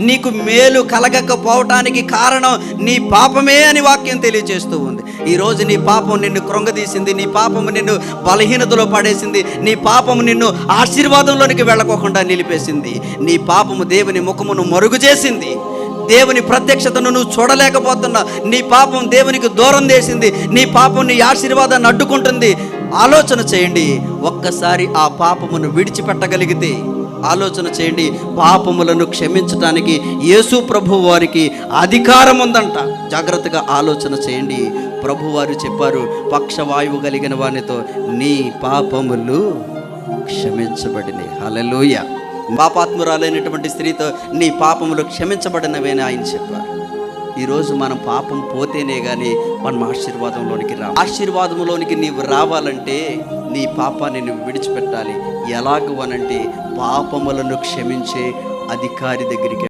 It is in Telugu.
నీకు మేలు కలగకపోవటానికి కారణం నీ పాపమే అని వాక్యం తెలియజేస్తూ ఉంది. ఈరోజు నీ పాపం నిన్ను కృంగదీసింది, నీ పాపము నిన్ను బలహీనతలో పడేసింది, నీ పాపము నిన్ను ఆశీర్వాదంలోనికి వెళ్ళకోకుండా నిలిపేసింది, నీ పాపము దేవుని ముఖమును మరుగు చేసింది, దేవుని ప్రత్యక్షతను నువ్వు చూడలేకపోతున్నా, నీ పాపం దేవునికి దూరం చేసింది, నీ పాపం నీ ఆశీర్వాదాన్ని అడ్డుకుంటుంది. ఆలోచన చేయండి. ఒక్కసారి ఆ పాపమును విడిచిపెట్టగలిగితే ఆలోచన చేయండి, పాపములను క్షమించటానికి యేసు ప్రభు వారికి అధికారం ఉందంట. జాగ్రత్తగా ఆలోచన చేయండి. ప్రభువారు చెప్పారు, పక్షవాయువు కలిగిన వానితో నీ పాపములు క్షమించబడినాయి. హల్లెలూయా. పాపాత్మురాలైనటువంటి స్త్రీతో నీ పాపములు క్షమించబడినవేని ఆయన చెప్పారు. ఈరోజు మనం పాపం పోతేనే కానీ మనం ఆశీర్వాదంలోనికి నీవు రావాలంటే నీ పాపాన్ని నువ్వు విడిచిపెట్టాలి. ఎలాగూ అనంటే పాపములను క్షమించే అధికారి దగ్గరికి